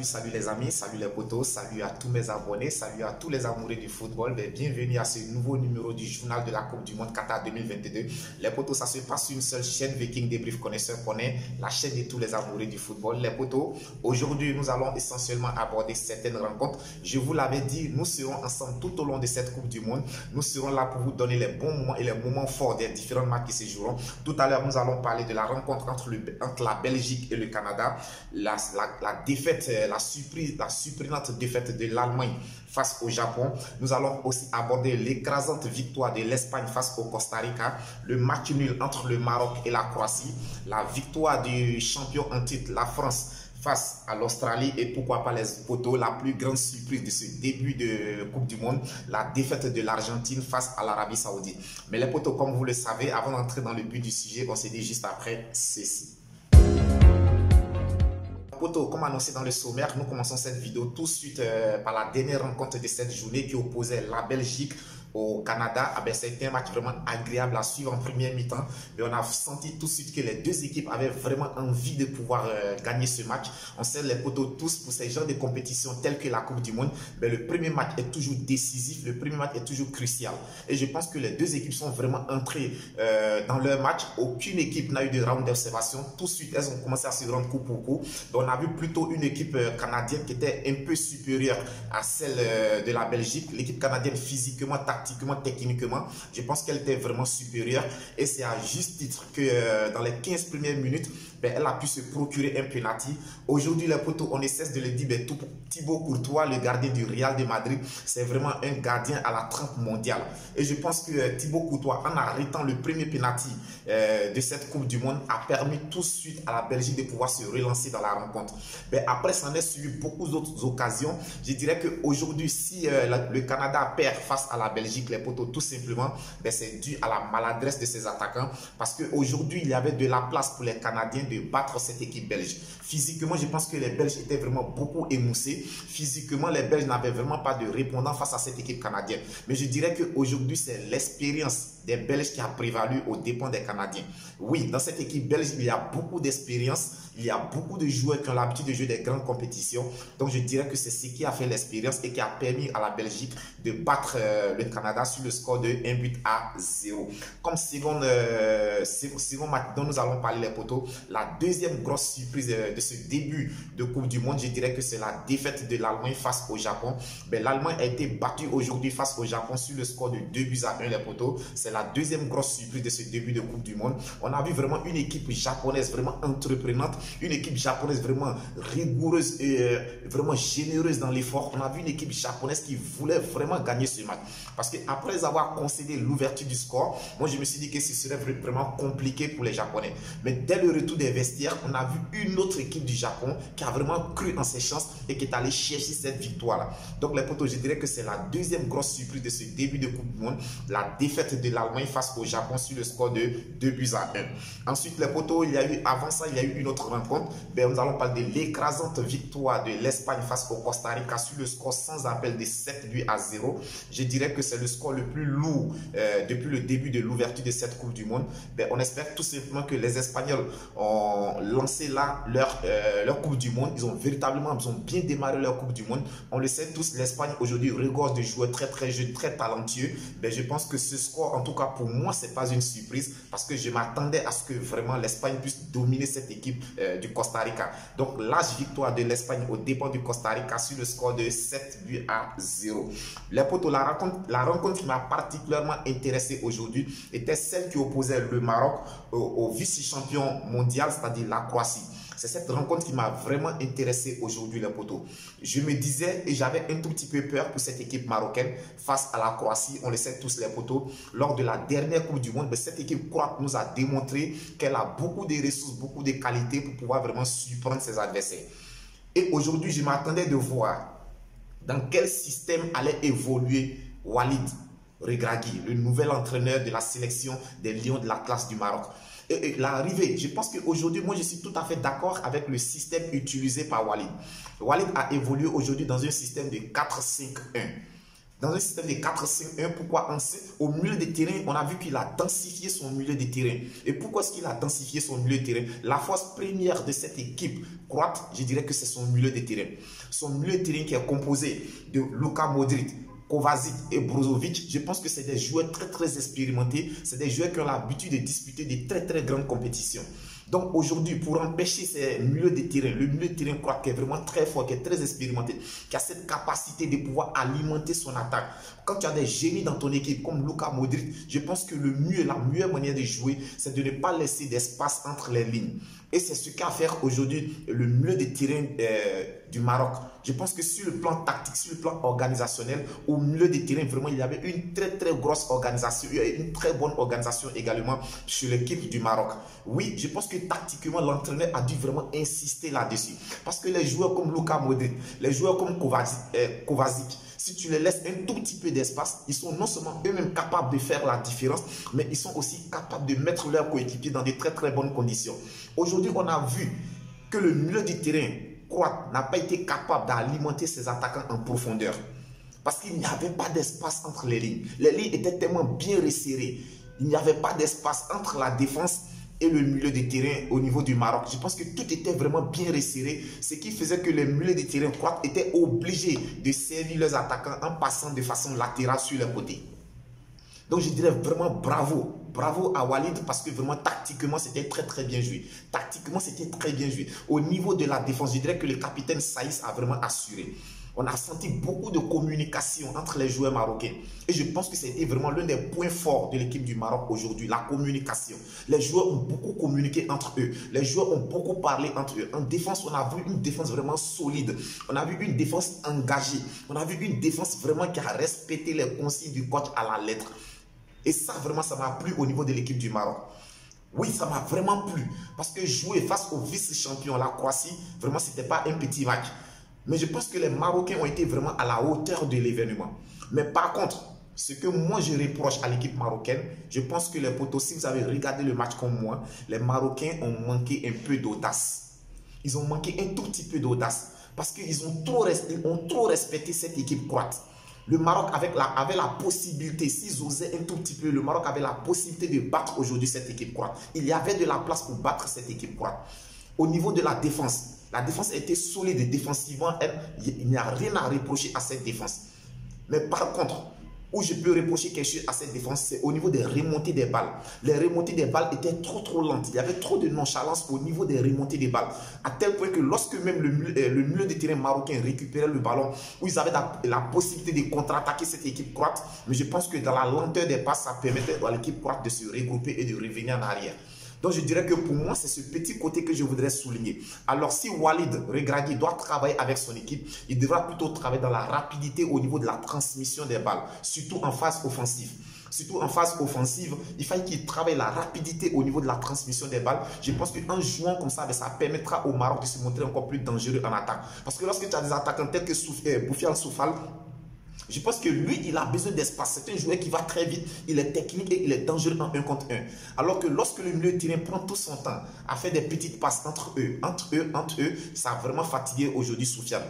salut les amis, salut les potos, salut à tous mes abonnés, salut à tous les amoureux du football. Bienvenue à ce nouveau numéro du journal de la Coupe du Monde Qatar 2022. Les potos, ça se passe sur une seule chaîne, Viking Débrief Connaisseur connaît, la chaîne de tous les amoureux du football. Les potos, aujourd'hui nous allons essentiellement aborder certaines rencontres. Je vous l'avais dit, nous serons ensemble tout au long de cette Coupe du Monde. Nous serons là pour vous donner les bons moments et les moments forts des différents matchs qui se joueront. Tout à l'heure, nous allons parler de la rencontre entre la Belgique et le Canada, la défaite, la surprenante défaite de l'Allemagne face au Japon. Nous allons aussi aborder l'écrasante victoire de l'Espagne face au Costa Rica, le match nul entre le Maroc et la Croatie, la victoire du champion en titre, la France, face à l'Australie et pourquoi pas les potos, la plus grande surprise de ce début de Coupe du Monde, la défaite de l'Argentine face à l'Arabie Saoudite. Mais les potos, comme vous le savez, avant d'entrer dans le but du sujet, on s'est dit juste après ceci. Poto, comme annoncé dans le sommaire, nous commençons cette vidéo tout de suite par la dernière rencontre de cette journée qui opposait la Belgique au Canada. C'était un match vraiment agréable à suivre en première mi-temps, mais on a senti tout de suite que les deux équipes avaient vraiment envie de pouvoir gagner ce match. On sait les potos tous pour ces genres de compétitions telles que la Coupe du Monde, mais le premier match est toujours décisif, le premier match est toujours crucial. Et je pense que les deux équipes sont vraiment entrées dans leur match. Aucune équipe n'a eu de round d'observation. Tout de suite, elles ont commencé à se rendre coup pour coup. Donc, on a vu plutôt une équipe canadienne qui était un peu supérieure à celle de la Belgique. L'équipe canadienne physiquement, tactiquement, techniquement, je pense qu'elle était vraiment supérieure et c'est à juste titre que dans les 15 premières minutes, elle a pu se procurer un penalty. Aujourd'hui, les potos, on ne cesse de le dire, Thibaut Courtois, le gardien du Real de Madrid, c'est vraiment un gardien à la trempe mondiale. Et je pense que Thibaut Courtois, en arrêtant le premier penalty de cette Coupe du Monde, a permis tout de suite à la Belgique de pouvoir se relancer dans la rencontre. Après, ça en est suivi beaucoup d'autres occasions. Je dirais qu'aujourd'hui, si le Canada perd face à la Belgique, les potos, tout simplement, c'est dû à la maladresse de ses attaquants. Parce qu'aujourd'hui, il y avait de la place pour les Canadiens de battre cette équipe belge. Physiquement, je pense que les Belges étaient vraiment beaucoup émoussés. Physiquement, les Belges n'avaient vraiment pas de répondant face à cette équipe canadienne. Mais je dirais qu'aujourd'hui, c'est l'expérience des Belges qui a prévalu aux dépens des Canadiens. Oui, dans cette équipe belge, il y a beaucoup d'expérience. Il y a beaucoup de joueurs qui ont l'habitude de jouer des grandes compétitions. Donc, je dirais que c'est ce qui a fait l'expérience et qui a permis à la Belgique de battre le Canada sur le score de 1-0. Comme second match dont nous allons parler, les potos, la deuxième grosse surprise de ce début de Coupe du Monde, je dirais que c'est la défaite de l'Allemagne face au Japon. L'Allemagne a été battue aujourd'hui face au Japon sur le score de 2-1, les potos. C'est la deuxième grosse surprise de ce début de Coupe du Monde. On a vu vraiment une équipe japonaise vraiment entreprenante, une équipe japonaise vraiment rigoureuse et vraiment généreuse dans l'effort. On a vu une équipe japonaise qui voulait vraiment gagner ce match. Parce qu'après avoir concédé l'ouverture du score, moi je me suis dit que ce serait vraiment compliqué pour les Japonais. Mais dès le retour des vestiaires, on a vu une autre équipe du Japon qui a vraiment cru en ses chances et qui est allée chercher cette victoire-là. Donc les potos, je dirais que c'est la deuxième grosse surprise de ce début de Coupe du Monde, la défaite de l'Allemagne face au Japon sur le score de 2-1. Ensuite les potos, avant ça, il y a eu une autre rencontre. Nous allons parler de l'écrasante victoire de l'Espagne face au Costa Rica sur le score sans appel de 7-0. Je dirais que c'est le score le plus lourd depuis le début de l'ouverture de cette Coupe du Monde. On espère tout simplement que les Espagnols ont lancé là leur Coupe du Monde. Ils ont bien démarré leur Coupe du Monde. On le sait tous, l'Espagne aujourd'hui regorge de joueurs très jeunes, très talentueux. Je pense que ce score, en tout cas pour moi, c'est pas une surprise parce que je m'attendais à ce que vraiment l'Espagne puisse dominer cette équipe du Costa Rica. Donc large victoire de l'Espagne au dépens du Costa Rica sur le score de 7-0. Les potos, la rencontre qui m'a particulièrement intéressé aujourd'hui était celle qui opposait le Maroc au vice-champion mondial, c'est-à-dire la Croatie. C'est cette rencontre qui m'a vraiment intéressé aujourd'hui, les potos. Je me disais et j'avais un tout petit peu peur pour cette équipe marocaine face à la Croatie. On le sait tous, les potos. Lors de la dernière Coupe du Monde, cette équipe croate nous a démontré qu'elle a beaucoup de ressources, beaucoup de qualités pour pouvoir vraiment surprendre ses adversaires. Et aujourd'hui, je m'attendais de voir dans quel système allait évoluer Walid Regragui, le nouvel entraîneur de la sélection des Lions de l'Atlas du Maroc. Et l'arrivée, je pense qu'aujourd'hui, moi je suis tout à fait d'accord avec le système utilisé par Walid. Walid a évolué aujourd'hui dans un système de 4-5-1. Dans un système de 4-5-1, pourquoi au milieu de terrain, on a vu qu'il a densifié son milieu de terrain. Et pourquoi est-ce qu'il a densifié son milieu de terrain? La force première de cette équipe croate, je dirais que c'est son milieu de terrain. Son milieu de terrain qui est composé de Luka Modric, Kovacic et Brozovic, je pense que c'est des joueurs très expérimentés. C'est des joueurs qui ont l'habitude de disputer de très grandes compétitions. Donc aujourd'hui, pour empêcher ces milieux de terrain, le milieu de terrain croate qui est vraiment très fort, qui est très expérimenté, qui a cette capacité de pouvoir alimenter son attaque. Quand tu as des génies dans ton équipe comme Luka Modric, je pense que la meilleure manière de jouer, c'est de ne pas laisser d'espace entre les lignes. Et c'est ce qu'a fait aujourd'hui le milieu de terrain du Maroc. Je pense que sur le plan tactique, sur le plan organisationnel, au milieu de terrain, vraiment, il y avait une très grosse organisation, une très bonne organisation également sur l'équipe du Maroc. Oui, je pense que tactiquement, l'entraîneur a dû vraiment insister là-dessus. Parce que les joueurs comme Luka Modric, les joueurs comme Kovacic, si tu les laisses un tout petit peu d'espace, ils sont non seulement eux-mêmes capables de faire la différence, mais ils sont aussi capables de mettre leurs coéquipiers dans de très bonnes conditions. Aujourd'hui, on a vu que le milieu du terrain croate n'a pas été capable d'alimenter ses attaquants en profondeur. Parce qu'il n'y avait pas d'espace entre les lignes. Les lignes étaient tellement bien resserrées. Il n'y avait pas d'espace entre la défense et le milieu de terrain au niveau du Maroc. Je pense que tout était vraiment bien resserré, ce qui faisait que les milieux de terrain croates étaient obligés de servir leurs attaquants en passant de façon latérale sur les côtés. Donc je dirais vraiment bravo. Bravo à Walid parce que vraiment tactiquement c'était très bien joué. Tactiquement c'était très bien joué. Au niveau de la défense, je dirais que le capitaine Saïs a vraiment assuré. On a senti beaucoup de communication entre les joueurs marocains. Et je pense que c'était vraiment l'un des points forts de l'équipe du Maroc aujourd'hui, la communication. Les joueurs ont beaucoup communiqué entre eux. Les joueurs ont beaucoup parlé entre eux. En défense, on a vu une défense vraiment solide. On a vu une défense engagée. On a vu une défense vraiment qui a respecté les consignes du coach à la lettre. Et ça, vraiment, ça m'a plu au niveau de l'équipe du Maroc. Oui, ça m'a vraiment plu. Parce que jouer face au vice-champion, la Croatie, vraiment, ce n'était pas un petit match. Mais je pense que les Marocains ont été vraiment à la hauteur de l'événement. Mais par contre, ce que moi je reproche à l'équipe marocaine, je pense que les potos, si vous avez regardé le match comme moi, les Marocains ont manqué un peu d'audace. Ils ont manqué un tout petit peu d'audace. Parce qu'ils ont trop respecté cette équipe croate. Le Maroc avait la possibilité, s'ils osaient un tout petit peu, le Maroc avait la possibilité de battre aujourd'hui cette équipe croate. Il y avait de la place pour battre cette équipe croate. Au niveau de la défense était solide défensivement. Il n'y a rien à reprocher à cette défense. Mais par contre, où je peux reprocher quelque chose à cette défense, c'est au niveau des remontées des balles. Les remontées des balles étaient trop lentes. Il y avait trop de nonchalance au niveau des remontées des balles. À tel point que lorsque même le milieu de terrain marocain récupérait le ballon, où ils avaient la possibilité de contre-attaquer cette équipe croate, mais je pense que dans la lenteur des passes, ça permettait à l'équipe croate de se regrouper et de revenir en arrière. Donc je dirais que pour moi, c'est ce petit côté que je voudrais souligner. Alors si Walid Regragui doit travailler avec son équipe, il devra plutôt travailler dans la rapidité au niveau de la transmission des balles, surtout en phase offensive. Surtout en phase offensive, il faut qu'il travaille la rapidité au niveau de la transmission des balles. Je pense qu'en jouant comme ça permettra au Maroc de se montrer encore plus dangereux en attaque. Parce que lorsque tu as des attaquants tels que Boufiane Soufal, je pense que lui, il a besoin d'espace. C'est un joueur qui va très vite, il est technique et il est dangereux en 1 contre 1. Alors que lorsque le milieu de terrain prend tout son temps à faire des petites passes entre eux, ça a vraiment fatigué aujourd'hui Soufiane.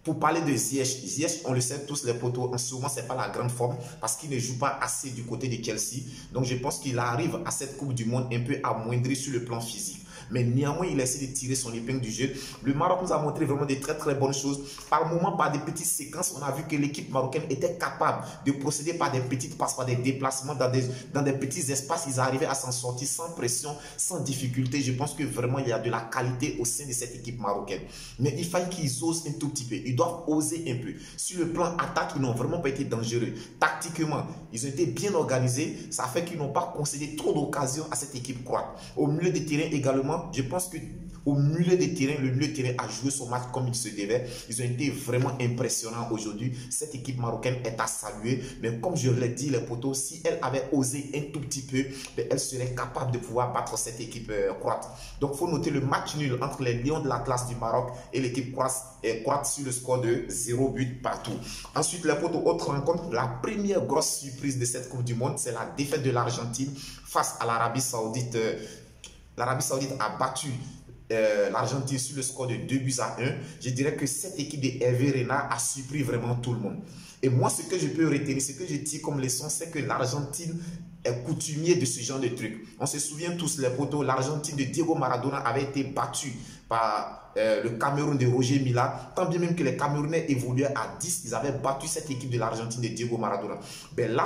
Pour parler de Ziyech, on le sait tous les potos, en ce moment, ce n'est pas la grande forme parce qu'il ne joue pas assez du côté de Chelsea. Donc, je pense qu'il arrive à cette Coupe du Monde un peu amoindri sur le plan physique. Mais néanmoins, il a essayé de tirer son épingle du jeu. Le Maroc nous a montré vraiment de très bonnes choses. Par moments, par des petites séquences, on a vu que l'équipe marocaine était capable de procéder par des petites passes, par des déplacements dans des petits espaces. Ils arrivaient à s'en sortir sans pression, sans difficulté. Je pense que vraiment, il y a de la qualité au sein de cette équipe marocaine. Mais il fallait qu'ils osent un tout petit peu. Ils doivent oser un peu. Sur le plan attaque, ils n'ont vraiment pas été dangereux. Tactiquement, ils ont été bien organisés. Ça fait qu'ils n'ont pas concédé trop d'occasions à cette équipe croate. Au milieu des terrains également, je pense qu'au milieu des terrains, le milieu de terrain a joué son match comme il se devait. Ils ont été vraiment impressionnants aujourd'hui. Cette équipe marocaine est à saluer. Mais comme je l'ai dit, les potos, si elle avait osé un tout petit peu, elle serait capable de pouvoir battre cette équipe croate. Donc, il faut noter le match nul entre les Lions de l'Atlas du Maroc et l'équipe croate sur le score de 0 but partout. Ensuite, les potos, autre rencontre, la première grosse surprise de cette Coupe du Monde, c'est la défaite de l'Argentine face à l'Arabie Saoudite. L'Arabie Saoudite a battu l'Argentine sur le score de 2-1, je dirais que cette équipe de Hervé Renard a surpris vraiment tout le monde. Et moi, ce que je peux retenir, ce que je tire comme leçon, c'est que l'Argentine est coutumier de ce genre de trucs. On se souvient tous, les potos, l'Argentine de Diego Maradona avait été battue par le Cameroun de Roger Mila, tant bien même que les Camerounais évoluaient à 10, ils avaient battu cette équipe de l'Argentine de Diego Maradona. Ben là,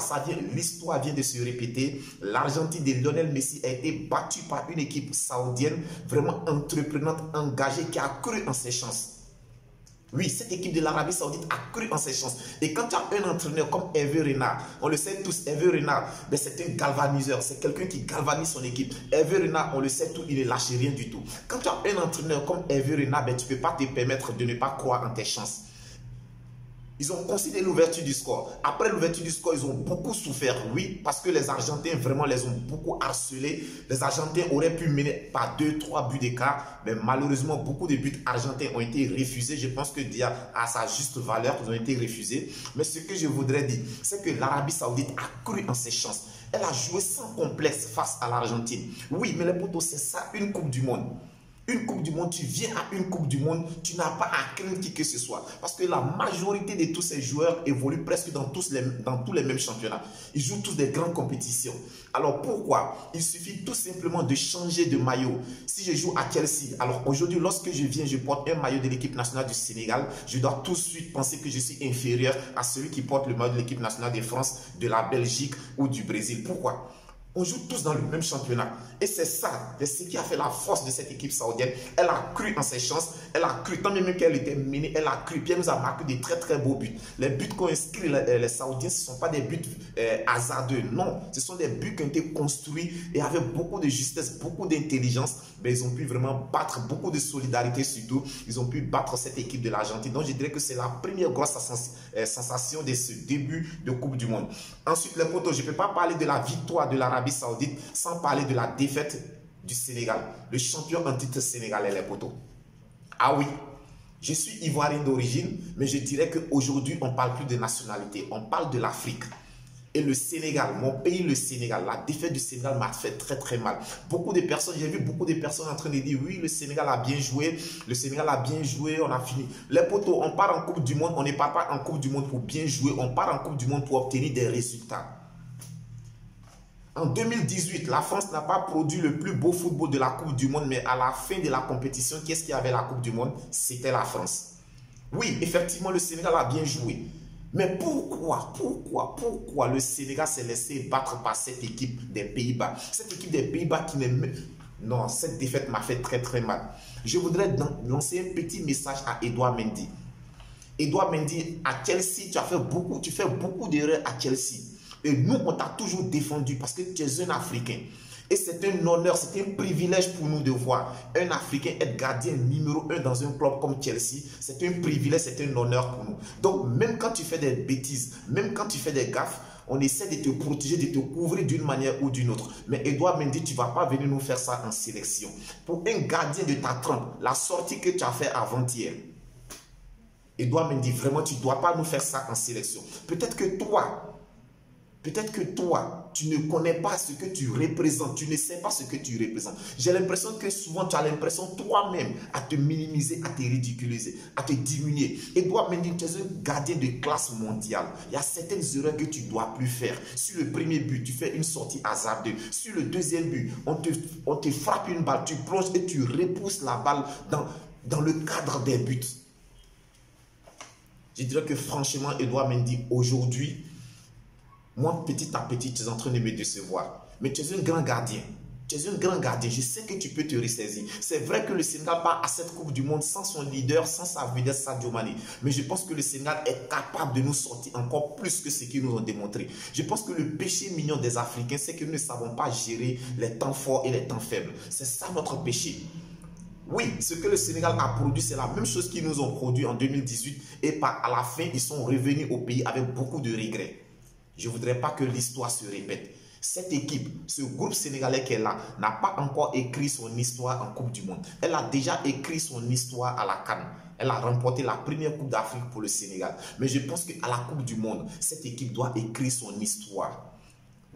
l'histoire vient de se répéter. L'Argentine de Lionel Messi a été battue par une équipe saoudienne vraiment entreprenante, engagée, qui a cru en ses chances. Oui, cette équipe de l'Arabie Saoudite a cru en ses chances. Et quand tu as un entraîneur comme Hervé Renard, on le sait tous, Hervé Renard, ben c'est un galvaniseur, c'est quelqu'un qui galvanise son équipe. Hervé Renard, on le sait tout, il ne lâche rien du tout. Quand tu as un entraîneur comme Hervé Renard, ben tu ne peux pas te permettre de ne pas croire en tes chances. Ils ont considéré l'ouverture du score. Après l'ouverture du score, ils ont beaucoup souffert. Oui, parce que les Argentins, vraiment, les ont beaucoup harcelés. Les Argentins auraient pu mener par 2-3 buts d'écart. Mais malheureusement, beaucoup de buts argentins ont été refusés. Je pense que Dia, à sa juste valeur, ils ont été refusés. Mais ce que je voudrais dire, c'est que l'Arabie Saoudite a cru en ses chances. Elle a joué sans complexe face à l'Argentine. Oui, mais les potos, c'est ça, une Coupe du Monde. Une Coupe du Monde, tu viens à une Coupe du Monde, tu n'as pas à craindre qui que ce soit. Parce que la majorité de tous ces joueurs évoluent presque dans tous les mêmes championnats. Ils jouent tous des grandes compétitions. Alors pourquoi? Il suffit tout simplement de changer de maillot. Si je joue à Chelsea, alors aujourd'hui, lorsque je viens, je porte un maillot de l'équipe nationale du Sénégal, je dois tout de suite penser que je suis inférieur à celui qui porte le maillot de l'équipe nationale de France, de la Belgique ou du Brésil. Pourquoi? On joue tous dans le même championnat. Et c'est ça, c'est ce qui a fait la force de cette équipe saoudienne. Elle a cru en ses chances. Elle a cru, tant même qu'elle était menée, elle a cru. Puis elle nous a marqué de très très beaux buts. Les buts qu'ont inscrits les Saoudiens, ce ne sont pas des buts hasardeux. Non, ce sont des buts qui ont été construits et avec beaucoup de justesse, beaucoup d'intelligence. Mais ils ont pu vraiment battre, beaucoup de solidarité surtout. Ils ont pu battre cette équipe de l'Argentine. Donc je dirais que c'est la première grosse sensation de ce début de Coupe du Monde. Ensuite, les potos, je ne peux pas parler de la victoire de l'Arabie Saoudite sans parler de la défaite du Sénégal, le champion en titre sénégalais, les potos. Ah oui, je suis ivoirien d'origine, mais je dirais qu'aujourd'hui, on ne parle plus de nationalité, on parle de l'Afrique. Et le Sénégal, mon pays, le Sénégal, la défaite du Sénégal m'a fait très très mal. Beaucoup de personnes, j'ai vu beaucoup de personnes en train de dire oui, le Sénégal a bien joué, on a fini. Les potos, on part en Coupe du Monde, on ne part pas en Coupe du Monde pour bien jouer, on part en Coupe du Monde pour obtenir des résultats. En 2018, la France n'a pas produit le plus beau football de la Coupe du Monde, mais à la fin de la compétition, qu'est-ce qui avait la Coupe du Monde? C'était la France. Oui, effectivement, le Sénégal a bien joué. Mais pourquoi le Sénégal s'est laissé battre par cette équipe des Pays-Bas? Cette équipe des Pays-Bas qui n'est... Non, cette défaite m'a fait très très mal. Je voudrais lancer un petit message à Edouard Mendy. Edouard Mendy, à Chelsea, tu fais beaucoup d'erreurs à Chelsea. Et nous, on t'a toujours défendu parce que tu es un Africain. Et c'est un honneur, c'est un privilège pour nous de voir un Africain être gardien numéro 1 dans un club comme Chelsea. C'est un privilège, c'est un honneur pour nous. Donc, même quand tu fais des bêtises, même quand tu fais des gaffes, on essaie de te protéger, de te couvrir d'une manière ou d'une autre. Mais Edouard Mendy, tu ne vas pas venir nous faire ça en sélection. Pour un gardien de ta trempe, la sortie que tu as fait avant-hier, Edouard Mendy, vraiment, tu ne dois pas nous faire ça en sélection. Peut-être que toi, tu ne connais pas ce que tu représentes, tu ne sais pas ce que tu représentes. J'ai l'impression que souvent, tu as l'impression toi-même à te minimiser, à te ridiculiser, à te diminuer. Edouard Mendy, tu es un gardien de classe mondiale. Il y a certaines erreurs que tu ne dois plus faire. Sur le premier but, tu fais une sortie hasardeuse. Sur le deuxième but, on te frappe une balle, tu plonges et tu repousses la balle dans le cadre des buts. Je dirais que franchement, Edouard Mendy, aujourd'hui, moi, petit à petit, tu es en train de me décevoir. Mais tu es un grand gardien. Tu es un grand gardien. Je sais que tu peux te ressaisir. C'est vrai que le Sénégal part à cette Coupe du Monde sans son leader, sans sa vedette Sadio Mané. Mais je pense que le Sénégal est capable de nous sortir encore plus que ce qu'ils nous ont démontré. Je pense que le péché mignon des Africains, c'est que nous ne savons pas gérer les temps forts et les temps faibles. C'est ça notre péché. Oui, ce que le Sénégal a produit, c'est la même chose qu'ils nous ont produit en 2018. Et à la fin, ils sont revenus au pays avec beaucoup de regrets. Je ne voudrais pas que l'histoire se répète. Cette équipe, ce groupe sénégalais qui est là, n'a pas encore écrit son histoire en Coupe du Monde. Elle a déjà écrit son histoire à la CAN. Elle a remporté la première Coupe d'Afrique pour le Sénégal. Mais je pense qu'à la Coupe du Monde, cette équipe doit écrire son histoire.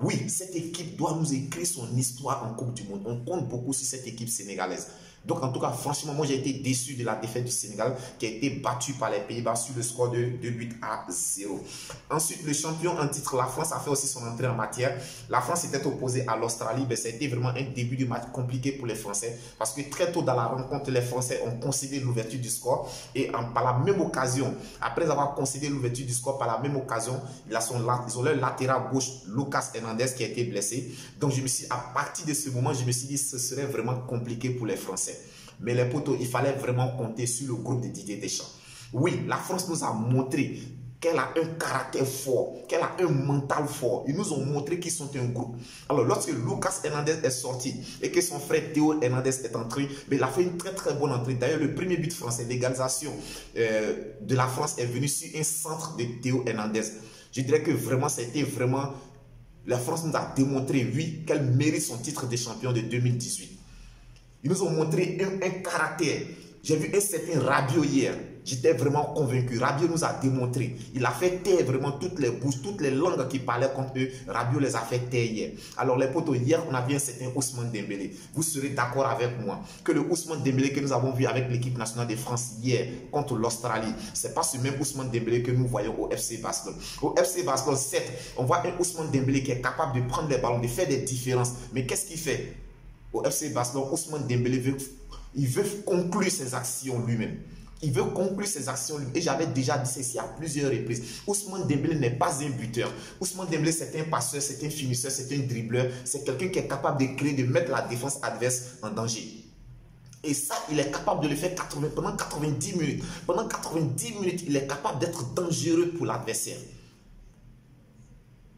Oui, cette équipe doit nous écrire son histoire en Coupe du Monde. On compte beaucoup sur cette équipe sénégalaise. Donc en tout cas, franchement, moi j'ai été déçu de la défaite du Sénégal qui a été battu par les Pays-Bas sur le score de 2-8-0. Ensuite, le champion en titre, la France, a fait aussi son entrée en matière. La France était opposée à l'Australie, mais ça a été vraiment un début de match compliqué pour les Français parce que très tôt dans la rencontre, les Français ont concédé l'ouverture du score et par la même occasion, après avoir concédé l'ouverture du score, par la même occasion, ils ont leur latéral gauche, Lucas Hernandez, qui a été blessé. Donc à partir de ce moment, je me suis dit que ce serait vraiment compliqué pour les Français. Mais les potos, il fallait vraiment compter sur le groupe de Didier Deschamps. Oui, la France nous a montré qu'elle a un caractère fort, qu'elle a un mental fort. Ils nous ont montré qu'ils sont un groupe. Alors, lorsque Lucas Hernandez est sorti et que son frère Théo Hernandez est entré, mais il a fait une très très bonne entrée. D'ailleurs, le premier but français, l'égalisation de la France est venu sur un centre de Théo Hernandez. Je dirais que vraiment, c'était vraiment... La France nous a démontré, oui, qu'elle mérite son titre de champion de 2018. Ils nous ont montré un caractère. J'ai vu un certain Rabiot hier. J'étais vraiment convaincu. Rabiot nous a démontré. Il a fait taire vraiment toutes les bouches, toutes les langues qui parlaient contre eux. Rabiot les a fait taire hier. Alors les potos, hier, on a vu un certain Ousmane Dembélé. Vous serez d'accord avec moi que le Ousmane Dembélé que nous avons vu avec l'équipe nationale de France hier contre l'Australie, ce n'est pas ce même Ousmane Dembélé que nous voyons au FC Barcelone. Au FC Barcelone, certes, on voit un Ousmane Dembélé qui est capable de prendre les ballons, de faire des différences. Mais qu'est-ce qu'il fait? Au FC Barcelone, Ousmane Dembélé veut conclure ses actions lui-même. Il veut conclure ses actions lui-même. Et j'avais déjà dit ceci à plusieurs reprises. Ousmane Dembélé n'est pas un buteur. Ousmane Dembélé, c'est un passeur, c'est un finisseur, c'est un dribbleur. C'est quelqu'un qui est capable de créer, de mettre la défense adverse en danger. Et ça, il est capable de le faire pendant 90 minutes. Pendant 90 minutes, il est capable d'être dangereux pour l'adversaire.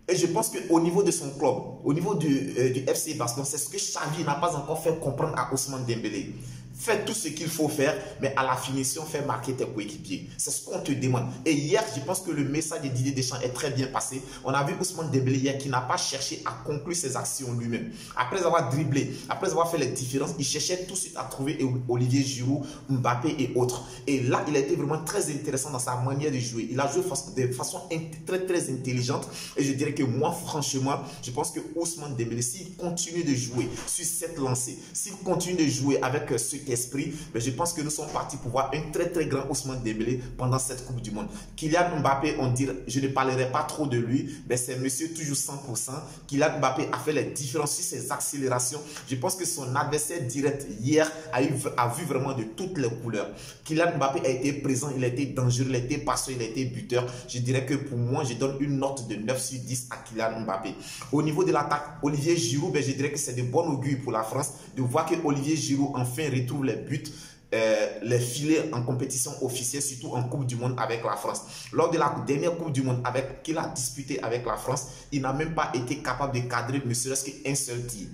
Et je pense qu'au niveau de son club, au niveau du FC Barcelone, c'est ce que Xavi n'a pas encore fait comprendre à Ousmane Dembélé. Fais tout ce qu'il faut faire, mais à la finition, fais marquer tes coéquipiers. C'est ce qu'on te demande. Et hier, je pense que le message de Didier Deschamps est très bien passé. On a vu Ousmane Dembélé hier qui n'a pas cherché à conclure ses actions lui-même. Après avoir dribblé, après avoir fait les différences, il cherchait tout de suite à trouver Olivier Giroud, Mbappé et autres. Et là, il a été vraiment très intéressant dans sa manière de jouer. Il a joué de façon très très intelligente. Et je dirais que moi, franchement, je pense que Ousmane Dembélé, s'il continue de jouer sur cette lancée, s'il continue de jouer avec ce esprit, mais je pense que nous sommes partis pour voir un très très grand Ousmane Dembélé pendant cette Coupe du Monde. Kylian Mbappé, on dit, je ne parlerai pas trop de lui, mais c'est monsieur toujours 100%. Kylian Mbappé a fait les différences sur ses accélérations. Je pense que son adversaire direct hier a vu vraiment de toutes les couleurs. Kylian Mbappé a été présent, il a été dangereux, il a été passeur, il a été buteur. Je dirais que pour moi, je donne une note de 9 sur 10 à Kylian Mbappé. Au niveau de l'attaque, Olivier Giroud, je dirais que c'est de bon augure pour la France de voir que Olivier Giroud enfin retrouve les buts, les filets en compétition officielle, surtout en Coupe du Monde avec la France. Lors de la dernière Coupe du Monde qu'il a disputé avec la France, il n'a même pas été capable de cadrer ne serait-ce qu'un seul tir.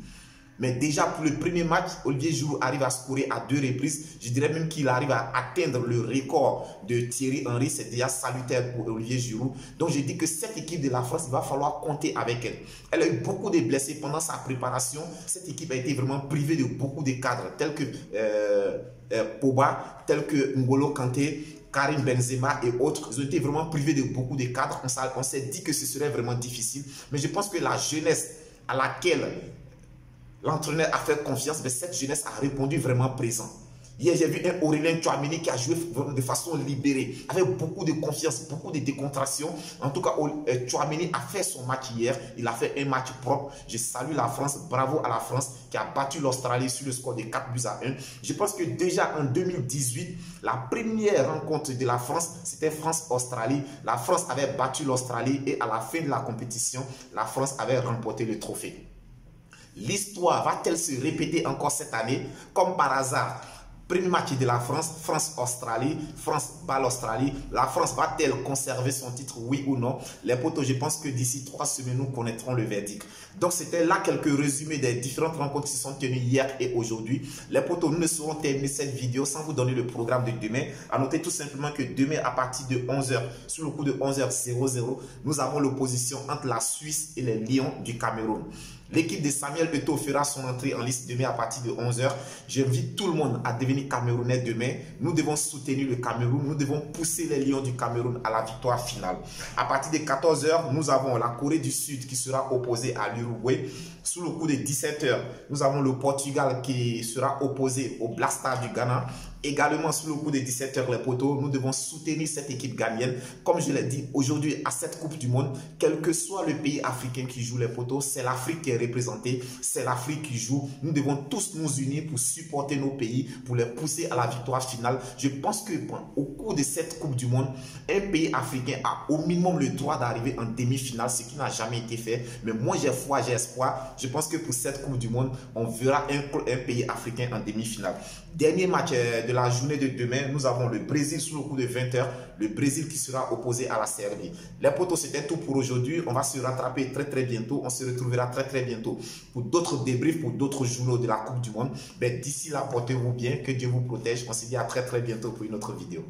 Mais déjà pour le premier match, Olivier Giroud arrive à scorer à 2 reprises. Je dirais même qu'il arrive à atteindre le record de Thierry Henry. C'est déjà salutaire pour Olivier Giroud. Donc je dis que cette équipe de la France, il va falloir compter avec elle. Elle a eu beaucoup de blessés pendant sa préparation. Cette équipe a été vraiment privée de beaucoup de cadres tels que Pogba, tels que N'Golo Kanté, Karim Benzema et autres. Ils ont été vraiment privés de beaucoup de cadres. On s'est dit que ce serait vraiment difficile. Mais je pense que la jeunesse à laquelle l'entraîneur a fait confiance, mais cette jeunesse a répondu vraiment présent. Hier, j'ai vu un Aurélien Tchouaméni qui a joué de façon libérée, avec beaucoup de confiance, beaucoup de décontraction. En tout cas, Tchouaméni a fait son match hier. Il a fait un match propre. Je salue la France. Bravo à la France qui a battu l'Australie sur le score de 4-1. Je pense que déjà en 2018, la première rencontre de la France, c'était France-Australie. La France avait battu l'Australie et à la fin de la compétition, la France avait remporté le trophée. L'histoire va-t-elle se répéter encore cette année? Comme par hasard, premier match de la France, France-Australie, France bat l'Australie. La France va-t-elle conserver son titre, oui ou non? Les potos, je pense que d'ici 3 semaines, nous connaîtrons le verdict. Donc, c'était là quelques résumés des différentes rencontres qui sont tenues hier et aujourd'hui. Les potos, nous ne saurons terminer cette vidéo sans vous donner le programme de demain. À noter tout simplement que demain, à partir de 11h, sur le coup de 11h00, nous avons l'opposition entre la Suisse et les Lions du Cameroun. L'équipe de Samuel Eto'o fera son entrée en liste demain à partir de 11 h. J'invite tout le monde à devenir Camerounais demain. Nous devons soutenir le Cameroun. Nous devons pousser les Lions du Cameroun à la victoire finale. À partir de 14 h, nous avons la Corée du Sud qui sera opposée à l'Uruguay. Sous le coup de 17 h, nous avons le Portugal qui sera opposé au Black Stars du Ghana. Également, sous le coup de 17 h, les poteaux, nous devons soutenir cette équipe ghanéenne. Comme je l'ai dit, aujourd'hui, à cette Coupe du Monde, quel que soit le pays africain qui joue les poteaux, c'est l'Afrique qui est représentée, c'est l'Afrique qui joue. Nous devons tous nous unir pour supporter nos pays, pour les pousser à la victoire finale. Je pense que au cours de cette Coupe du Monde, un pays africain a au minimum le droit d'arriver en demi-finale, ce qui n'a jamais été fait. Mais moi, j'ai foi, j'ai espoir. Je pense que pour cette Coupe du Monde, on verra un pays africain en demi-finale. Dernier match de la journée de demain, nous avons le Brésil sous le coup de 20 h. Le Brésil qui sera opposé à la Serbie. Les potos, c'était tout pour aujourd'hui. On va se rattraper très bientôt. On se retrouvera très bientôt pour d'autres débriefs, pour d'autres journaux de la Coupe du Monde. D'ici là, portez-vous bien. Que Dieu vous protège. On se dit à très bientôt pour une autre vidéo.